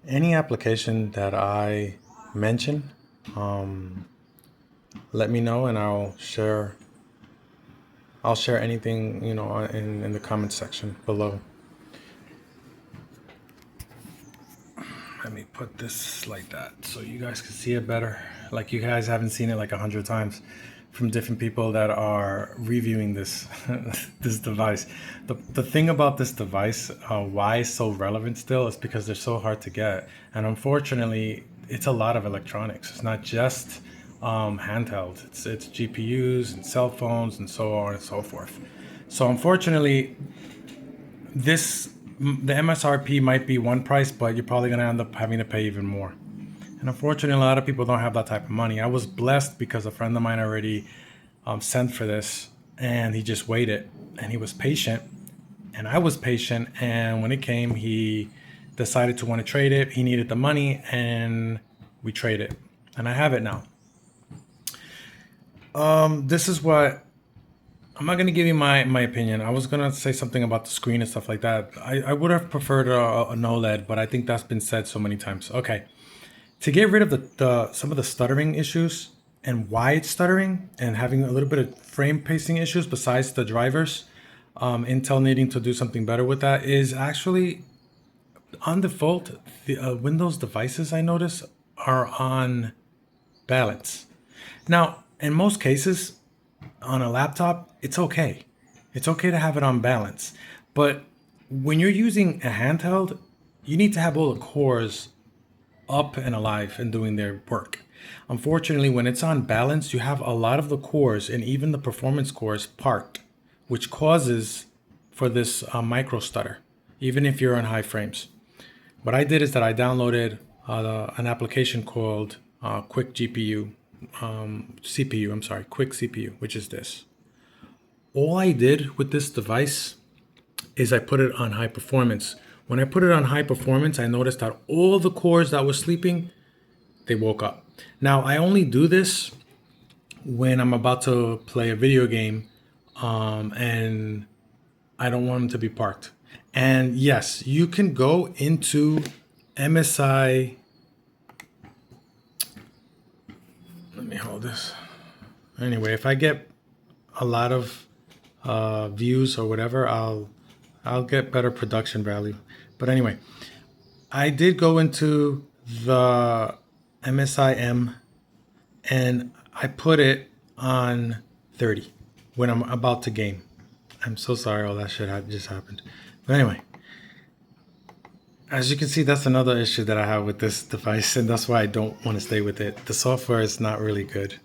Any application that I mention, let me know and I'll share anything, in the comment section below. Let me put this like that so you guys can see it better. Like you guys haven't seen it like 100 times from different people that are reviewing this this device. The thing about this device, why it's so relevant still, is because they're so hard to get, and unfortunately, it's a lot of electronics. It's not just handheld. It's GPUs and cell phones and so on and so forth. So unfortunately, this the MSRP might be one price, but you're probably gonna end up having to pay even more. And unfortunately, a lot of people don't have that type of money. I was blessed because a friend of mine already sent for this, and he just waited, and he was patient, and I was patient. And when it came, he decided to want to trade it. He needed the money, and we traded, and I have it now. This is what I'm not gonna give you my opinion. I was gonna say something about the screen and stuff like that. I would have preferred an OLED, but I think that's been said so many times. Okay, to get rid of the some of the stuttering issues and why it's stuttering and having a little bit of frame pacing issues besides the drivers, Intel needing to do something better with that is actually on default. The Windows devices I notice are on balance. Now, in most cases, on a laptop, it's okay. It's okay to have it on balance. But when you're using a handheld, you need to have all the cores up and alive and doing their work. Unfortunately, when it's on balance, you have a lot of the cores and even the performance cores parked, which causes for this micro stutter, even if you're on high frames. What I did is that I downloaded an application called Quick GPU, CPU, I'm sorry, Quick CPU, which is this. All I did with this device is I put it on high performance. When I put it on high performance, I noticed that all the cores that were sleeping, they woke up. Now, I only do this when I'm about to play a video game, and I don't want them to be parked. And yes, you can go into MSI. Let me hold this. Anyway, if I get a lot of views or whatever, I'll get better production value. But anyway, I did go into the MSIM and I put it on 30 when I'm about to game. I'm so sorry all that shit just happened. But anyway, as you can see, that's another issue that I have with this device, and that's why I don't want to stay with it. The software is not really good.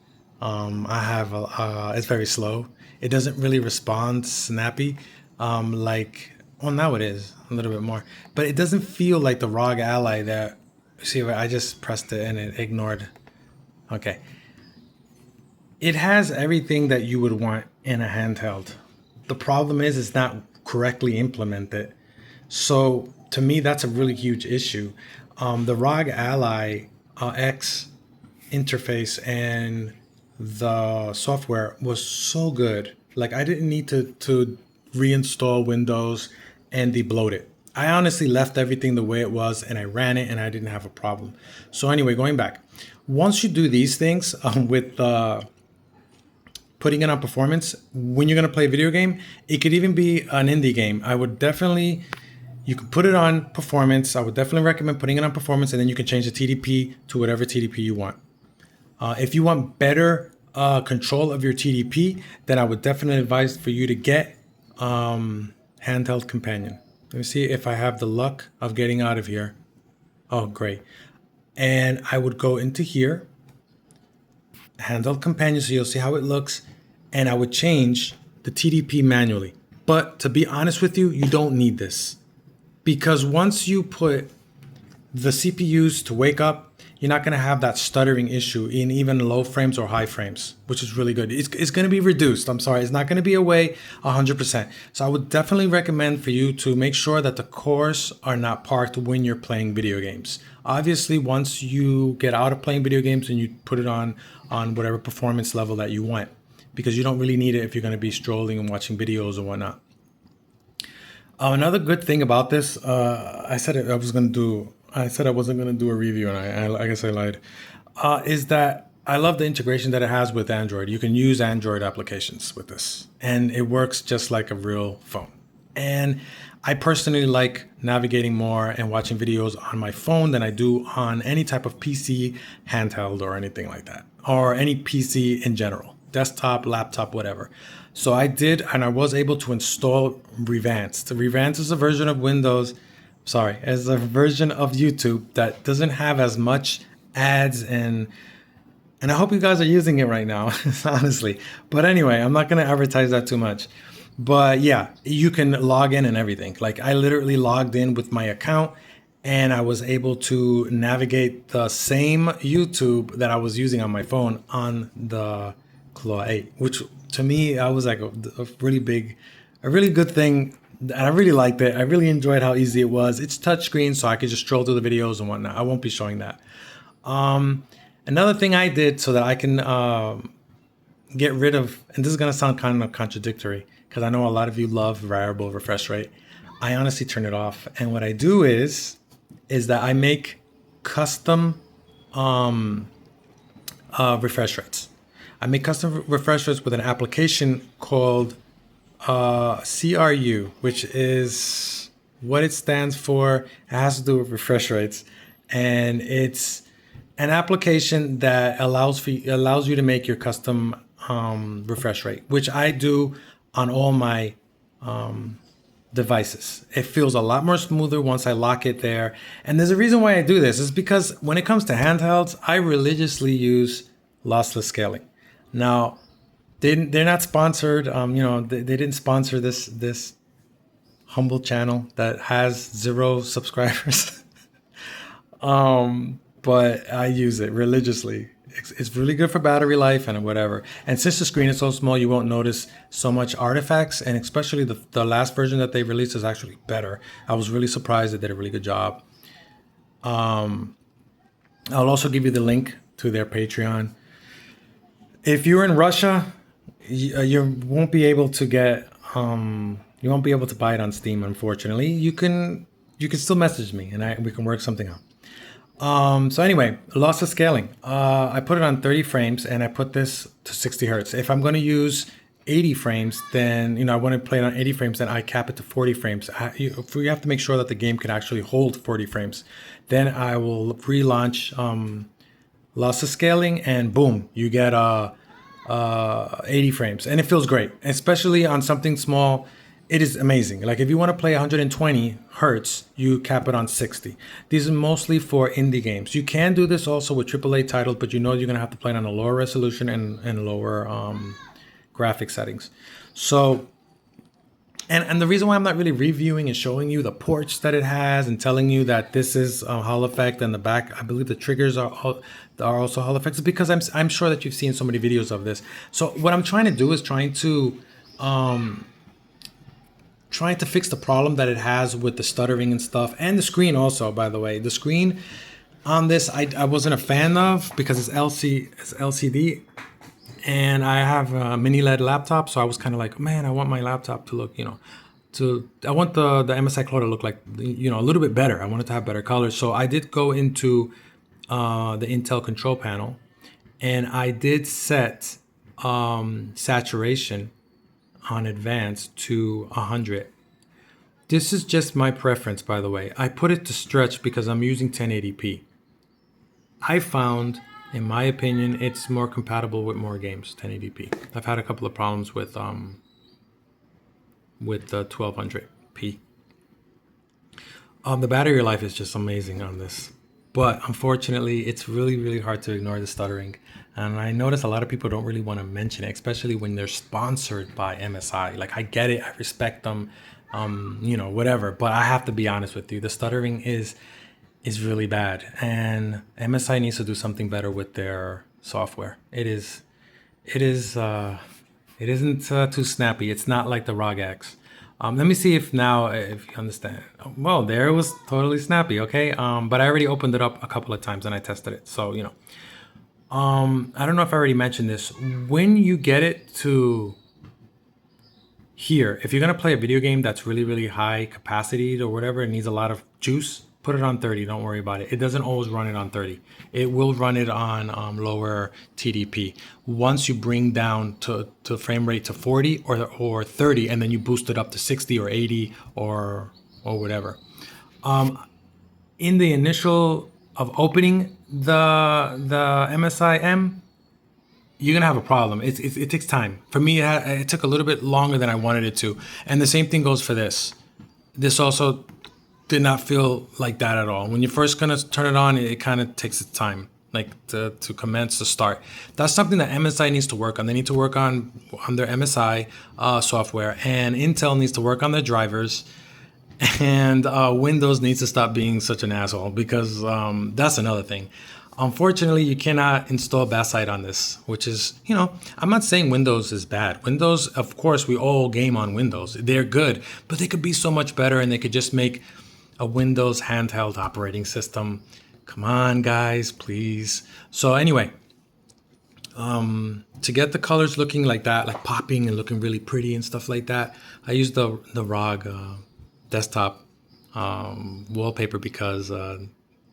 It's very slow. It doesn't really respond snappy. Well, now it is a little bit more, but it doesn't feel like the ROG Ally that. See, I just pressed it and it ignored. Okay. It has everything that you would want in a handheld. The problem is it's not correctly implemented. So to me, that's a really huge issue. The ROG Ally X interface and the software was so good. Like I didn't need to reinstall Windows and debloat it. I honestly left everything the way it was and I ran it and I didn't have a problem. So anyway, going back, once you do these things with putting it on performance, when you're going to play a video game, it could even be an indie game. You could put it on performance. I would definitely recommend putting it on performance, and then you can change the TDP to whatever TDP you want. If you want better control of your TDP, then I would definitely advise for you to get Handheld Companion. Let me see if I have the luck of getting out of here. Oh, great. And I would go into here, Handheld Companion, so you'll see how it looks, and I would change the TDP manually. But to be honest with you, you don't need this. Because once you put the CPUs to wake up, you're not going to have that stuttering issue in even low frames or high frames, which is really good. It's going to be reduced. I'm sorry. It's not going to be away 100%. So I would definitely recommend for you to make sure that the cores are not parked when you're playing video games. Obviously, once you get out of playing video games and you put it on whatever performance level that you want, because you don't really need it if you're going to be strolling and watching videos or whatnot. Another good thing about this, I said I was going to do I said I wasn't going to do a review, and I guess I lied. Is that I love the integration that it has with Android. You can use Android applications with this, and it works just like a real phone. And I personally like navigating more and watching videos on my phone than I do on any type of PC, handheld, or anything like that, or any PC in general, desktop, laptop, whatever. So I did, and I was able to install Revance. The Revance is a version of Windows, sorry, as a version of YouTube that doesn't have as much ads and I hope you guys are using it right now, honestly. But anyway, I'm not going to advertise that too much. But yeah, you can log in and everything. Like I literally logged in with my account and I was able to navigate the same YouTube that I was using on my phone on the Claw 8, which to me, I was like a really good thing. And I really liked it. I really enjoyed how easy it was. It's touchscreen, so I could just stroll through the videos and whatnot. I won't be showing that. Another thing I did so that I can get rid of, and this is going to sound kind of contradictory because I know a lot of you love variable refresh rate. I honestly turn it off. And what I do is that I make custom refresh rates. I make custom refresh rates with an application called CRU, which is what it stands for. It has to do with refresh rates. And it's an application that allows you to make your custom refresh rate, which I do on all my devices. It feels a lot more smoother once I lock it there. And there's a reason why I do this. Is because when it comes to handhelds, I religiously use lossless scaling. Now, they're not sponsored. They didn't sponsor this humble channel that has 0 subscribers. But I use it religiously. It's really good for battery life and whatever. And since the screen is so small, you won't notice so much artifacts. And especially the last version that they released is actually better. I was really surprised. They did a really good job. I'll also give you the link to their Patreon. If you're in Russia, you won't be able to get you won't be able to buy it on Steam, unfortunately. You can still message me and we can work something out. So anyway, lossless scaling. I put it on 30 frames and I put this to 60 hertz. If I'm going to use 80 frames, then, I want to play it on 80 frames, then I cap it to 40 frames. You have to make sure that the game can actually hold 40 frames. Then I will relaunch lossless scaling and boom, you get 80 frames. And it feels great, especially on something small. It is amazing. Like if you want to play 120 hertz, you cap it on 60. These are mostly for indie games. You can do this also with AAA titles, but you're going to have to play it on a lower resolution and lower graphic settings. So, and the reason why I'm not really reviewing and showing you the ports that it has and telling you that this is Hall effect and the back, I believe the triggers are also Hall effects, is because I'm sure that you've seen so many videos of this. So what I'm trying to do is trying to fix the problem that it has with the stuttering and stuff, and the screen also, by the way. The screen on this I wasn't a fan of because it's LCD, and I have a mini LED laptop, so I was kind of like, man, I want my laptop to look, I want the MSI Claw to look like, a little bit better. I want it to have better colors. So I did go into the Intel control panel, and I did set saturation on advanced to 100. This is just my preference, by the way. I put it to stretch because I'm using 1080p. I found, in my opinion, it's more compatible with more games, 1080p. I've had a couple of problems with the 1200p. The battery life is just amazing on this. But unfortunately, it's really, really hard to ignore the stuttering. And I notice a lot of people don't really want to mention it, especially when they're sponsored by MSI. Like, I get it, I respect them, whatever. But I have to be honest with you, the stuttering is really bad. And MSI needs to do something better with their software. It isn't too snappy. It's not like the ROG X. Let me see if you understand. Well, there it was totally snappy, okay? But I already opened it up a couple of times and I tested it. So, I don't know if I already mentioned this. When you get it to here, if you're going to play a video game that's really, really high capacity or whatever, it needs a lot of juice, put it on 30. Don't worry about it. It doesn't always run it on 30. It will run it on lower TDP. Once you bring down to frame rate to 40 or 30, and then you boost it up to 60 or 80 or whatever. In the initial of opening the MSI M, you're gonna have a problem. It takes time. For me, it took a little bit longer than I wanted it to, and the same thing goes for this. This also did not feel like that at all. When you're first gonna turn it on, it kind of takes its time, like to commence to start. That's something that MSI needs to work on. They need to work on their MSI software, and Intel needs to work on their drivers. And Windows needs to stop being such an asshole, because that's another thing. Unfortunately, you cannot install Bassite on this, which is, I'm not saying Windows is bad. Windows, of course, we all game on Windows. They're good, but they could be so much better, and they could just make a Windows handheld operating system. Come on, guys, please. So anyway, to get the colors looking like that, like popping and looking really pretty and stuff like that, I use the ROG desktop wallpaper, because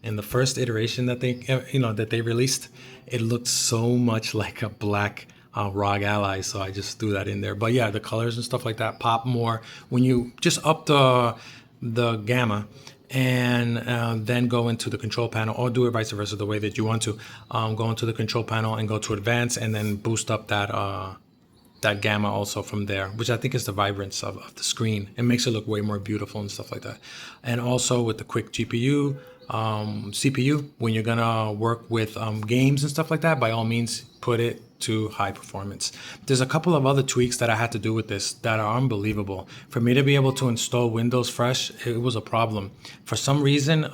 in the first iteration that they released, it looked so much like a black ROG Ally, so I just threw that in there. But yeah, the colors and stuff like that pop more when you just up the gamma and then go into the control panel, or do it vice versa, the way that you want to. Go into the control panel and go to advanced, and then boost up that gamma also from there, which I think is the vibrance of the screen. It makes it look way more beautiful and stuff like that. And also with the quick GPU, CPU, when you're gonna work with games and stuff like that, by all means put it to high performance. There's a couple of other tweaks that I had to do with this that are unbelievable. For me to be able to install Windows fresh, it was a problem. For some reason,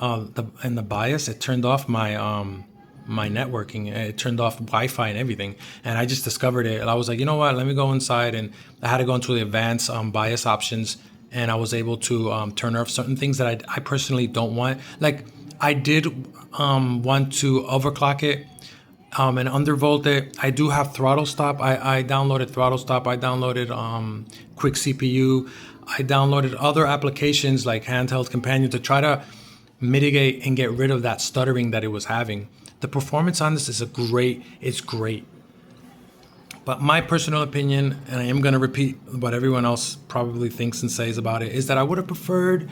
in the BIOS, it turned off my networking. It turned off Wi-Fi and everything, and I just discovered it, and I was like, you know what, let me go inside, and I had to go into the advanced BIOS options, and I was able to turn off certain things that I personally don't want. Like, I did want to overclock it and undervolt it. I do have throttle stop. I downloaded throttle stop. I downloaded quick CPU. I downloaded other applications like Handheld Companion to try to mitigate and get rid of that stuttering that it was having. The performance on this is it's great. But my personal opinion, and I am going to repeat what everyone else probably thinks and says about it, is that I would have preferred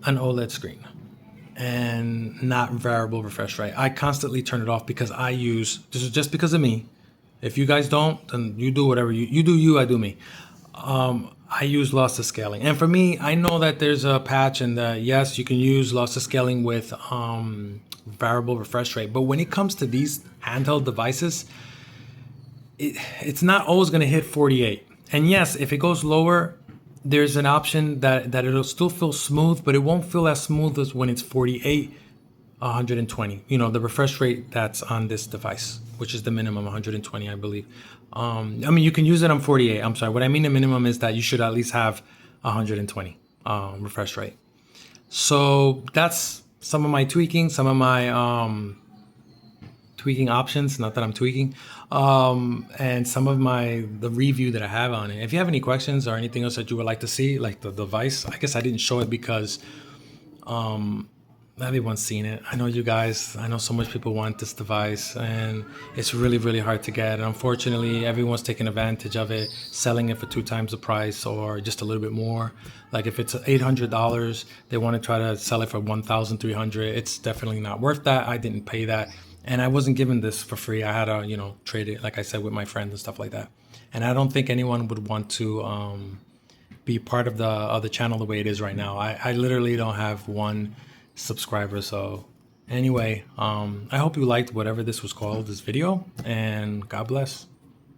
an OLED screen and not variable refresh rate. I constantly turn it off because this is just because of me. If you guys don't, then you do whatever you do you, I do me. I use lossless scaling. And for me, I know that there's a patch, and yes, you can use lossless scaling with variable refresh rate. But when it comes to these handheld devices, it's not always going to hit 48. And yes, if it goes lower, there's an option that it'll still feel smooth, but it won't feel as smooth as when it's 48, 120. The refresh rate that's on this device, which is the minimum 120, I believe. You can use it on 48. I'm sorry. What I mean the minimum is that you should at least have 120 refresh rate. So that's some of my tweaking, some of my tweaking options, not that I'm tweaking, and some of the review that I have on it. If you have any questions or anything else that you would like to see, like the device, I guess I didn't show it because everyone's seen it. I know so much people want this device, and it's really, really hard to get. And unfortunately, everyone's taking advantage of it, selling it for 2 times the price or just a little bit more. Like if it's $800, they want to try to sell it for $1,300. It's definitely not worth that. I didn't pay that. And I wasn't given this for free. I had to, trade it, like I said, with my friends and stuff like that. And I don't think anyone would want to be part of the channel the way it is right now. I literally don't have 1 subscriber. So anyway, I hope you liked whatever this was called, this video, and God bless.